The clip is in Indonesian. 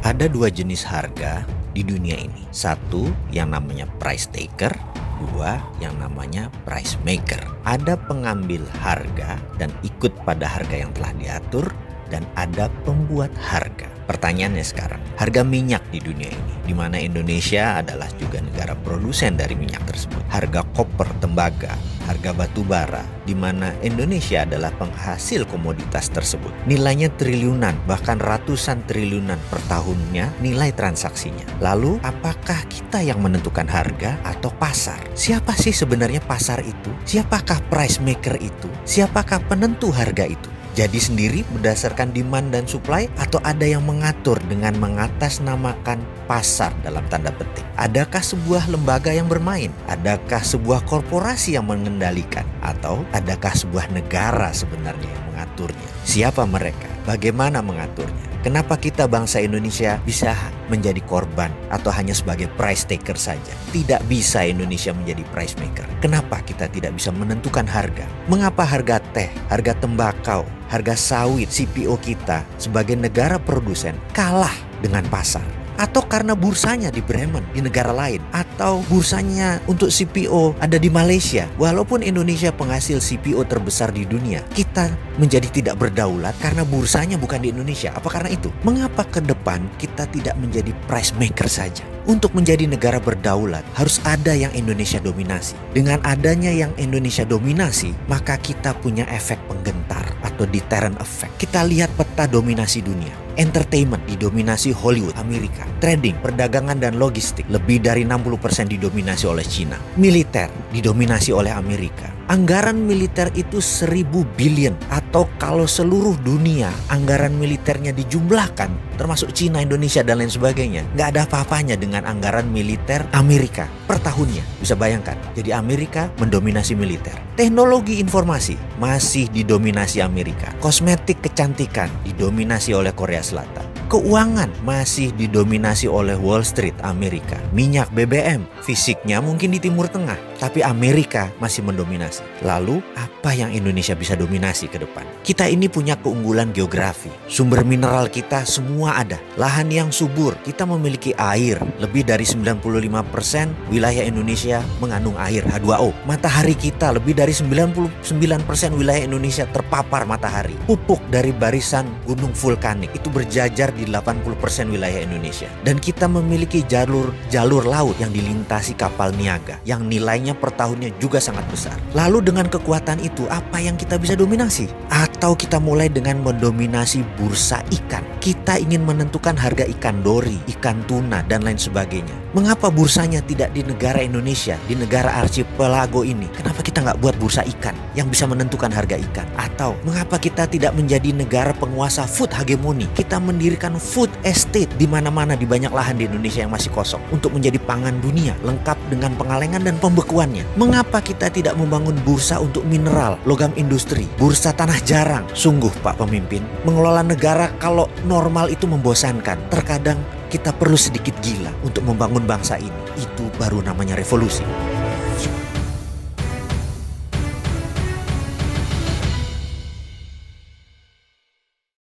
Ada dua jenis harga di dunia ini. Satu yang namanya price taker, dua yang namanya price maker. Ada pengambil harga dan ikut pada harga yang telah diatur, dan ada pembuat harga. Pertanyaannya sekarang, harga minyak di dunia ini, di mana Indonesia adalah juga negara produsen dari minyak tersebut. Harga koper, tembaga, harga batu bara, di mana Indonesia adalah penghasil komoditas tersebut. Nilainya triliunan, bahkan ratusan triliunan per tahunnya nilai transaksinya. Lalu, apakah kita yang menentukan harga atau pasar? Siapa sih sebenarnya pasar itu? Siapakah price maker itu? Siapakah penentu harga itu? Jadi sendiri berdasarkan demand dan supply, atau ada yang mengatur dengan mengatasnamakan pasar dalam tanda petik? Adakah sebuah lembaga yang bermain? Adakah sebuah korporasi yang mengendalikan? Atau adakah sebuah negara sebenarnya yang mengaturnya? Siapa mereka? Bagaimana mengaturnya? Kenapa kita bangsa Indonesia bisa menjadi korban atau hanya sebagai price taker saja? Tidak bisa Indonesia menjadi price maker. Kenapa kita tidak bisa menentukan harga? Mengapa harga teh, harga tembakau, harga sawit CPO kita sebagai negara produsen kalah dengan pasar? Atau karena bursanya di Bremen, di negara lain, atau bursanya untuk CPO ada di Malaysia. Walaupun Indonesia penghasil CPO terbesar di dunia, kita menjadi tidak berdaulat karena bursanya bukan di Indonesia. Apa karena itu? Mengapa ke depan kita tidak menjadi price maker saja? Untuk menjadi negara berdaulat, harus ada yang Indonesia dominasi. Dengan adanya yang Indonesia dominasi, maka kita punya efek penggentar atau deterrent effect. Kita lihat peta dominasi dunia. Entertainment didominasi Hollywood, Amerika. Trading, perdagangan dan logistik lebih dari 60% didominasi oleh China. Militer didominasi oleh Amerika. Anggaran militer itu 1.000 billion, atau kalau seluruh dunia anggaran militernya dijumlahkan, termasuk China, Indonesia dan lain sebagainya, nggak ada apa-apanya dengan anggaran militer Amerika per tahunnya. Bisa bayangkan, jadi Amerika mendominasi militer. Teknologi informasi masih didominasi Amerika. Kosmetik kecantikan didominasi oleh Korea Selatan. Keuangan masih didominasi oleh Wall Street, Amerika. Minyak, BBM, fisiknya mungkin di Timur Tengah, tapi Amerika masih mendominasi. Lalu, apa yang Indonesia bisa dominasi ke depan? Kita ini punya keunggulan geografi. Sumber mineral kita semua ada. Lahan yang subur, kita memiliki air. Lebih dari 95% wilayah Indonesia mengandung air, H2O. Matahari kita, lebih dari 99% wilayah Indonesia terpapar matahari. Pupuk dari barisan gunung vulkanik itu berjajar di 80% wilayah Indonesia. Dan kita memiliki jalur laut yang dilintasi kapal niaga yang nilainya per tahunnya juga sangat besar. Lalu dengan kekuatan itu, apa yang kita bisa dominasi? Atau kita mulai dengan mendominasi bursa ikan. Kita ingin menentukan harga ikan dori, ikan tuna dan lain sebagainya. Mengapa bursanya tidak di negara Indonesia, di negara archipelago ini? Kenapa kita nggak buat bursa ikan yang bisa menentukan harga ikan? Atau mengapa kita tidak menjadi negara penguasa food hegemoni? Kita mendirikan food estate di mana-mana, di banyak lahan di Indonesia yang masih kosong untuk menjadi pangan dunia, lengkap dengan pengalengan dan pembekuannya. Mengapa kita tidak membangun bursa untuk mineral, logam industri, bursa tanah jarang? Sungguh Pak Pemimpin, mengelola negara kalau normal itu membosankan. Terkadang kita perlu sedikit gila untuk membangun bangsa ini. Itu baru namanya revolusi.